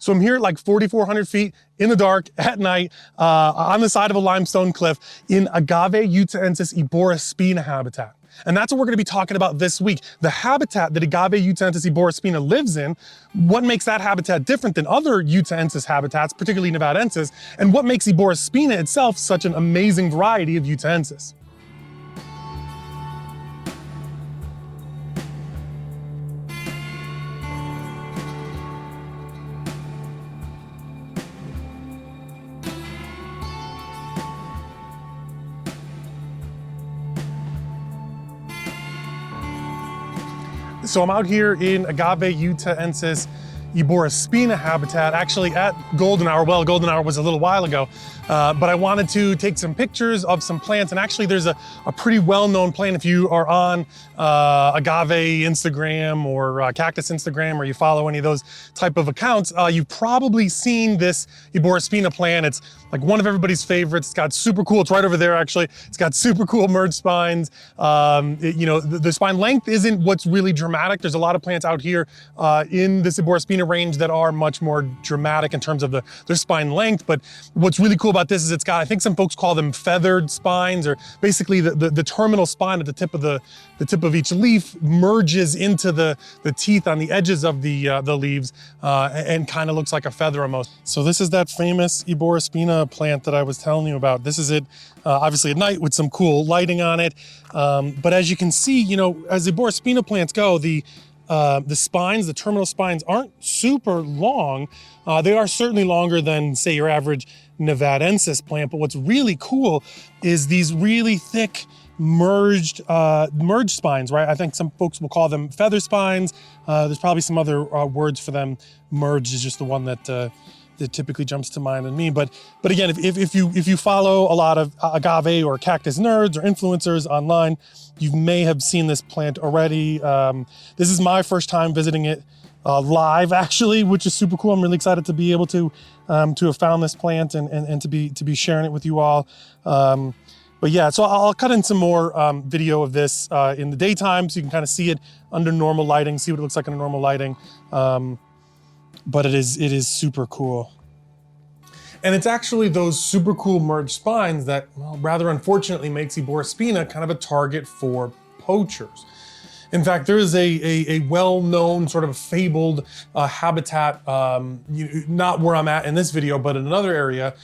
So I'm here at like 4,400 feet in the dark at night on the side of a limestone cliff in Agave Utahensis Eborispina Habitat. And that's what we're gonna be talking about this week. The habitat that Agave Utahensis Eborispina lives in, what makes that habitat different than other Utahensis habitats, particularly Nevadensis, and what makes Eborispina itself such an amazing variety of Utahensis. So I'm out here in Agave Utahensis Eborispina Habitat, actually at Golden Hour. Well, Golden Hour was a little while ago, but I wanted to take some pictures of some plants. And actually there's a pretty well-known plant. If you are on Agave Instagram or Cactus Instagram, or you follow any of those type of accounts, you've probably seen this Eborispina plant. It's like one of everybody's favorites. It's got super cool, it's right over there actually. It's got super cool merged spines. You know, the spine length isn't what's really dramatic. There's a lot of plants out here in this Eborispina range that are much more dramatic in terms of their spine length. But what's really cool about this is it's got, I think some folks call them feathered spines, or basically the terminal spine at the tip of each leaf merges into the teeth on the edges of the leaves and kind of looks like a feather almost. So this is that famous Eborispina plant that I was telling you about. This is it, obviously at night with some cool lighting on it. But as you can see, you know, as Eborispina plants go, the spines, the terminal spines aren't super long. They are certainly longer than, say, your average Nevadensis plant. But what's really cool is these really thick merged spines, right? I think some folks will call them feather spines. There's probably some other words for them. Merged is just the one that typically jumps to mind in me. But again, if you follow a lot of agave or cactus nerds or influencers online, you may have seen this plant already. This is my first time visiting it live, actually, which is super cool. I'm really excited to be able to have found this plant and to be sharing it with you all. But yeah, so I'll cut in some more video of this in the daytime so you can kind of see it under normal lighting, see what it looks like under normal lighting. But it is super cool. And it's actually those super cool merged spines that, well, rather unfortunately makes Eborispina kind of a target for poachers. In fact, there is a well-known sort of fabled habitat, not where I'm at in this video, but in another area,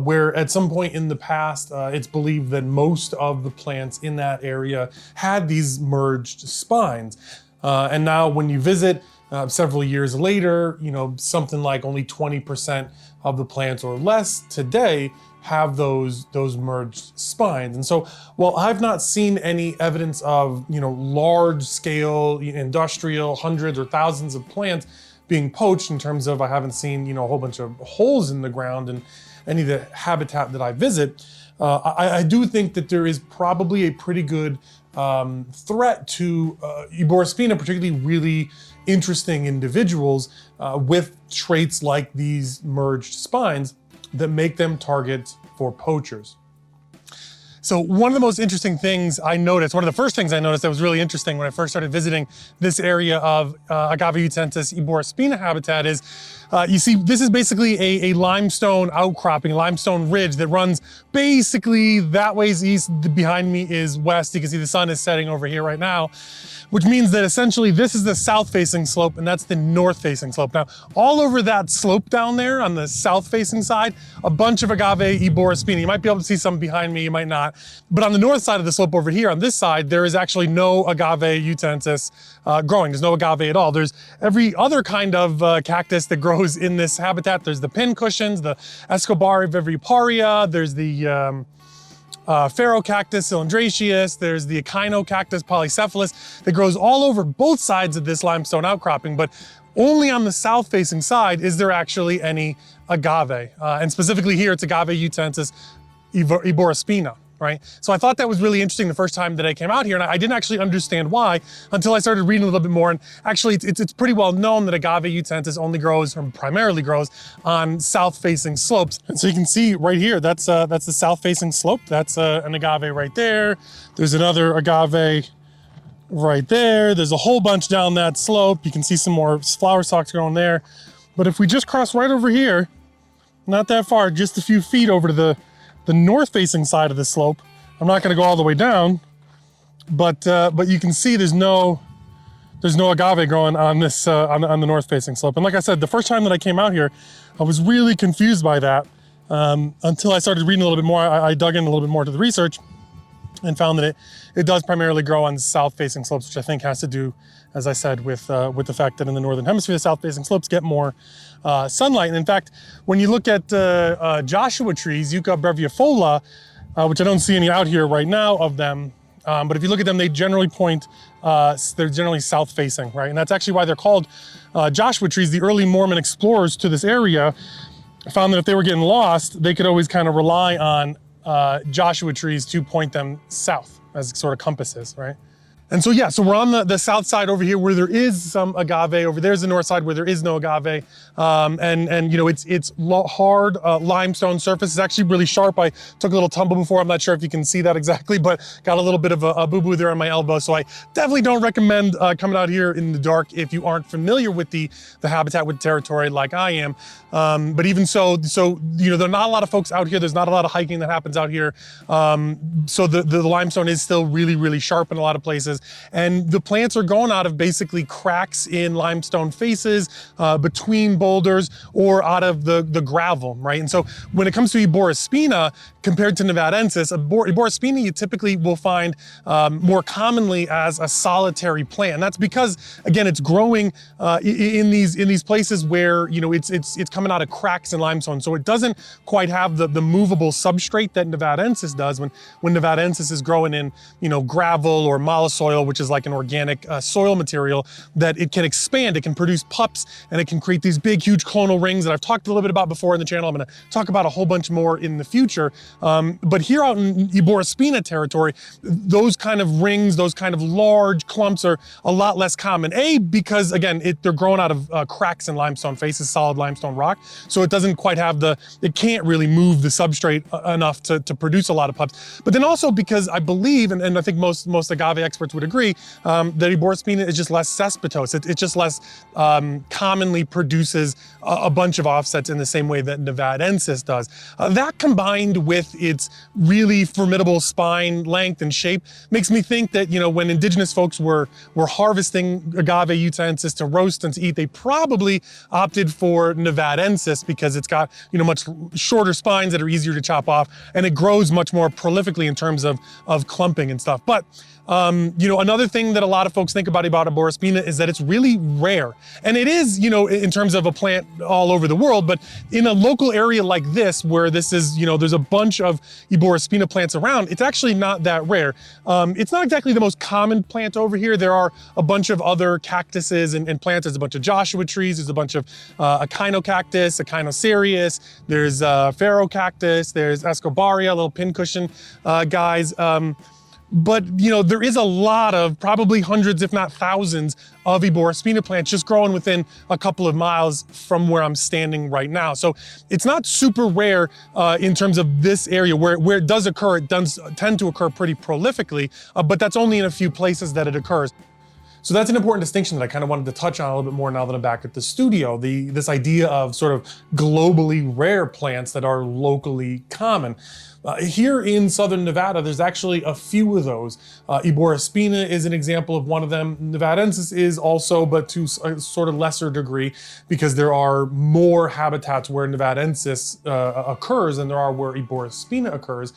where at some point in the past, it's believed that most of the plants in that area had these merged spines. And now when you visit, several years later, you know, something like only 20% of the plants or less today have those merged spines. And so, while I've not seen any evidence of, you know, large scale industrial hundreds or thousands of plants being poached, in terms of I haven't seen, you know, a whole bunch of holes in the ground in any of the habitat that I visit, I do think that there is probably a pretty good threat to Eborispina, particularly really interesting individuals with traits like these merged spines that make them targets for poachers. So one of the most interesting things I noticed, one of the first things I noticed that was really interesting when I first started visiting this area of Agave Utahensis Eborispina habitat is, you see, this is basically a limestone outcropping, limestone ridge that runs basically that ways east. Behind me is west. You can see the sun is setting over here right now, which means that essentially this is the south-facing slope and that's the north-facing slope. Now, all over that slope down there on the south-facing side, a bunch of Agave Eborispina. You might be able to see some behind me, you might not. But on the north side of the slope over here, on this side, there is actually no Agave Utahensis growing. There's no agave at all. There's every other kind of cactus that grows in this habitat. There's the pin cushions, the Escobar viviparia, there's the Phaerocactus cylindraceus, there's the Echinocactus polycephalus that grows all over both sides of this limestone outcropping, but only on the south-facing side is there actually any agave. And specifically here, it's Agave Utahensis Eborispina. Right? So I thought that was really interesting the first time that I came out here, and I didn't actually understand why until I started reading a little bit more. And actually, it's pretty well known that Agave Utahensis only grows, or primarily grows, on south-facing slopes. And so you can see right here, that's the south-facing slope. That's an agave right there. There's another agave right there. There's a whole bunch down that slope. You can see some more flower stalks growing there. But if we just cross right over here, not that far, just a few feet over to the north-facing side of the slope. I'm not gonna go all the way down, but you can see there's no agave growing on this on the north-facing slope. And like I said, the first time that I came out here, I was really confused by that until I started reading a little bit more. I dug in a little bit more to the research and found that it does primarily grow on south-facing slopes, which I think has to do, as I said, with the fact that in the northern hemisphere, the south-facing slopes get more sunlight. And in fact, when you look at Joshua trees, Yucca breviifolia, which I don't see any out here right now of them, but if you look at them, they generally point, they're generally south-facing, right? And that's actually why they're called Joshua trees. The early Mormon explorers to this area found that if they were getting lost, they could always kind of rely on Joshua trees to point them south as sort of compasses, right? And so yeah, so we're on the south side over here where there is some agave. Over there's the north side where there is no agave. And you know, it's hard limestone surface. It's actually really sharp. I took a little tumble before. I'm not sure if you can see that exactly, but got a little bit of a boo-boo there on my elbow. So I definitely don't recommend coming out here in the dark if you aren't familiar with the habitat, with territory like I am. But even so, you know, there are not a lot of folks out here. There's not a lot of hiking that happens out here. So the limestone is still really, really sharp in a lot of places. And the plants are going out of basically cracks in limestone faces, between boulders, or out of the gravel, right? And so when it comes to Eborispina, compared to Nevadensis, Eborispina you typically will find more commonly as a solitary plant. And that's because, again, it's growing in these places where, you know, it's coming out of cracks in limestone. So it doesn't quite have the movable substrate that Nevadensis does. When Nevadensis is growing in, you know, gravel or mollisoil, which is like an organic soil material, that it can expand, it can produce pups, and it can create these big, huge clonal rings that I've talked a little bit about before in the channel. I'm gonna talk about a whole bunch more in the future. But here out in Eborispina territory, those kind of rings, those kind of large clumps are a lot less common. Because again, they're growing out of cracks in limestone faces, solid limestone rock. So it doesn't quite have it can't really move the substrate enough to produce a lot of pups. But then also because I believe, and I think most agave experts would agree, that Eborispina is just less cespitose. It just less commonly produces a bunch of offsets in the same way that Nevadensis does. That combined with its really formidable spine length and shape makes me think that, you know, when indigenous folks were harvesting Agave Utahensis to roast and to eat, they probably opted for Nevadensis because it's got, you know, much shorter spines that are easier to chop off, and it grows much more prolifically in terms of clumping and stuff. But you know, another thing that a lot of folks think about Eborispina is that it's really rare. And it is, you know, in terms of a plant all over the world, but in a local area like this, where this is, you know, there's a bunch of Eborispina plants around, it's actually not that rare. It's not exactly the most common plant over here. There are a bunch of other cactuses and plants. There's a bunch of Joshua trees. There's a bunch of echinocactus, echinocerius. There's ferrocactus. There's escobaria, little pincushion guys. But, you know, there is a lot of, probably hundreds, if not thousands, of Eborispina plants just growing within a couple of miles from where I'm standing right now. So it's not super rare in terms of this area. Where it does occur, it does tend to occur pretty prolifically, but that's only in a few places that it occurs. So that's an important distinction that I kind of wanted to touch on a little bit more now that I'm back at the studio. This idea of sort of globally rare plants that are locally common. Here in southern Nevada, there's actually a few of those. Eborispina is an example of one of them. Nevadensis is also, but to a sort of lesser degree, because there are more habitats where Nevadensis occurs than there are where Eborispina occurs.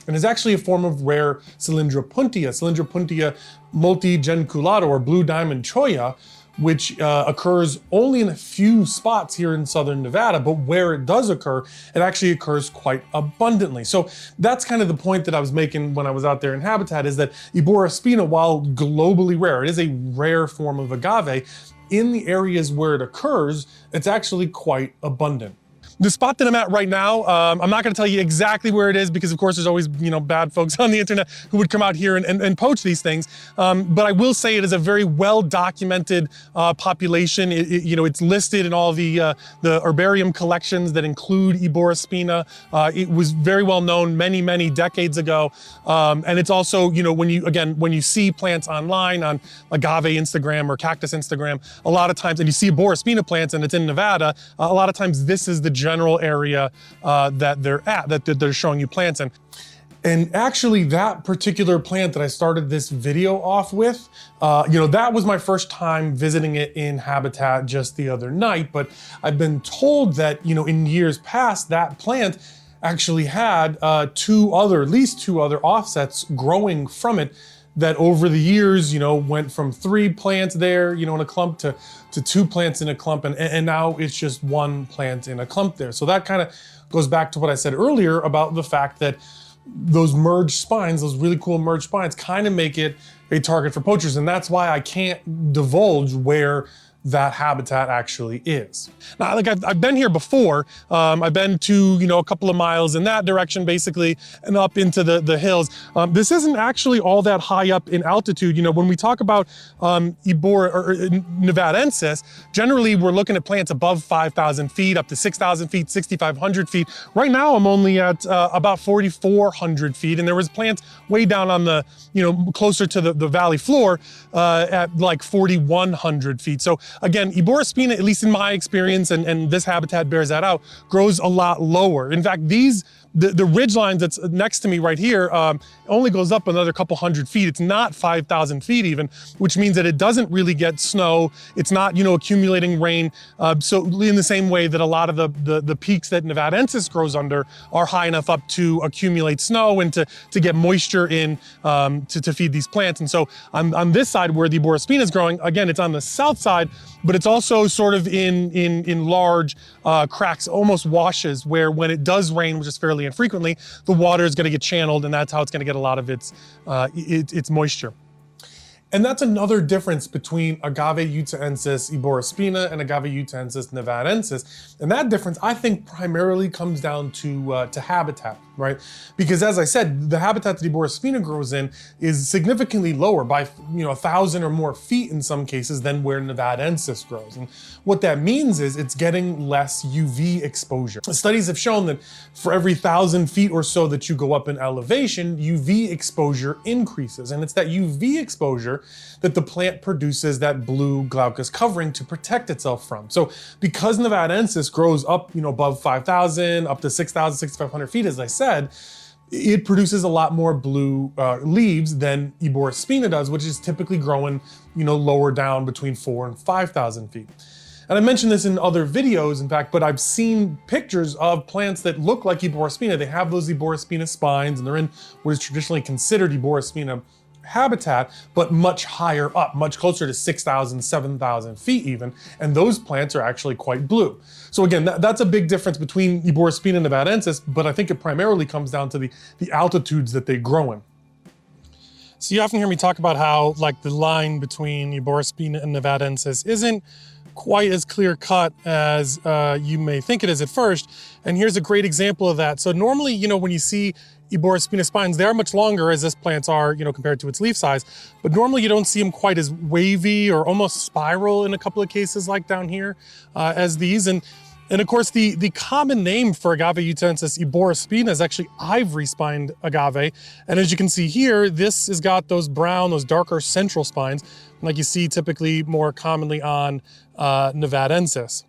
And is actually a form of rare Cylindropuntia multigenculata, or blue diamond cholla, which occurs only in a few spots here in southern Nevada, but where it does occur, it actually occurs quite abundantly. So that's kind of the point that I was making when I was out there in Habitat, is that Eborispina, while globally rare, it is a rare form of agave, in the areas where it occurs, it's actually quite abundant. The spot that I'm at right now, I'm not gonna tell you exactly where it is because of course there's always bad folks on the internet who would come out here and poach these things. But I will say it is a very well documented population. It's listed in all the herbarium collections that include Eborispina. It was very well known many decades ago. And it's also, when you see plants online on Agave Instagram or Cactus Instagram, a lot of times, and you see Eborispina plants and it's in Nevada, a lot of times this is the general area that they're at, that they're showing you plants in. And actually that particular plant that I started this video off with, that was my first time visiting it in Habitat just the other night, but I've been told that, in years past, that plant actually had at least two other offsets growing from it that over the years, went from 3 plants there, in a clump to 2 plants in a clump, and now it's just 1 plant in a clump there. So that kind of goes back to what I said earlier about the fact that those merged spines, those really cool merged spines, kind of make it a target for poachers, and that's why I can't divulge where that habitat actually is. Now, I've been here before. I've been to, a couple of miles in that direction, basically, and up into the hills. This isn't actually all that high up in altitude. When we talk about Nevadensis, generally we're looking at plants above 5,000 feet, up to 6,000 feet, 6,500 feet. Right now, I'm only at about 4,400 feet, and there was plants way down on the, closer to the valley floor at like 4,100 feet. So again, Eborispina, at least in my experience, and this habitat bears that out, grows a lot lower. In fact, the ridge line that's next to me right here only goes up another couple hundred feet. It's not 5,000 feet even, which means that it doesn't really get snow. It's not, accumulating rain. So in the same way that a lot of the peaks that Nevadensis grows under are high enough up to accumulate snow and to get moisture in to feed these plants. And so on this side where the Eborispina is growing, again, it's on the south side, but it's also sort of in large cracks, almost washes, where when it does rain, which is fairly infrequently, the water is going to get channeled, and that's how it's going to get a lot of its moisture. And that's another difference between Agave Utahensis Eborispina and Agave Utahensis Nevadensis. And that difference, I think, primarily comes down to habitat, right? Because as I said, the habitat that Eborispina grows in is significantly lower by 1,000 or more feet in some cases than where Nevadensis grows. And what that means is it's getting less UV exposure. Studies have shown that for every 1,000 feet or so that you go up in elevation, UV exposure increases. And it's that UV exposure that the plant produces that blue glaucous covering to protect itself from. So because Nevadensis grows up, above 5,000, up to 6,000, 6,500 feet, as I said, it produces a lot more blue leaves than Eborispina does, which is typically growing, lower down between 4,000 and 5,000 feet. And I mentioned this in other videos, in fact, but I've seen pictures of plants that look like Eborispina. They have those Eborispina spines, and they're in what is traditionally considered Eborispina habitat, but much higher up, much closer to 6,000, 7,000 feet even, and those plants are actually quite blue. So again, that's a big difference between Eborispina and Nevadensis, but I think it primarily comes down to the altitudes that they grow in. So you often hear me talk about how the line between Eborispina and Nevadensis isn't quite as clear cut as you may think it is at first. And here's a great example of that. So normally, when you see Eborispina spines, they are much longer as this plants are, compared to its leaf size. But normally you don't see them quite as wavy or almost spiral in a couple of cases like down here as these. And of course, the common name for Agave Utahensis Eborispina is actually ivory-spined agave. And as you can see here, this has got those brown, those darker central spines, like you see typically more commonly on Nevadensis.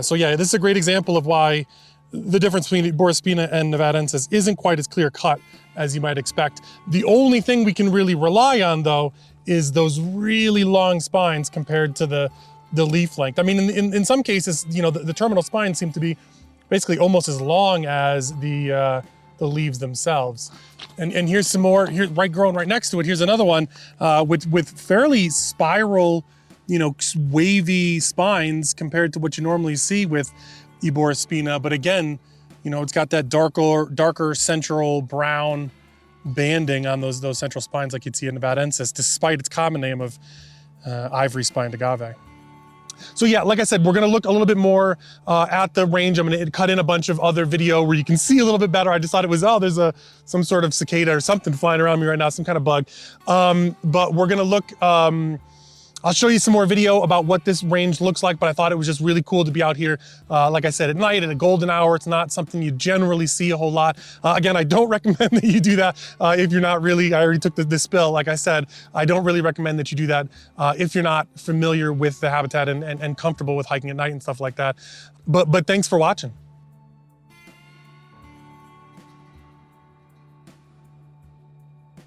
So yeah, this is a great example of why the difference between Eborispina and Nevadensis isn't quite as clear cut as you might expect. The only thing we can really rely on, though, is those really long spines compared to the leaf length. I mean, in some cases, the terminal spines seem to be basically almost as long as the leaves themselves. And here's some more, here, growing right next to it. Here's another one with fairly spiral, wavy spines compared to what you normally see with Eborispina. But again, it's got that darker central brown banding on those central spines like you'd see in Nevadensis, despite its common name of ivory-spined agave. So yeah, like I said, we're gonna look a little bit more at the range. I'm gonna cut in a bunch of other video where you can see a little bit better. I just thought it was, oh, there's some sort of cicada or something flying around me right now, some kind of bug. But we're gonna look, I'll show you some more video about what this range looks like, but I thought it was just really cool to be out here, like I said, at night at a golden hour. It's not something you generally see a whole lot. Again, I don't recommend that you do that if you're not really, I already took this spill, like I said, I don't really recommend that you do that if you're not familiar with the habitat and comfortable with hiking at night and stuff like that. But thanks for watching.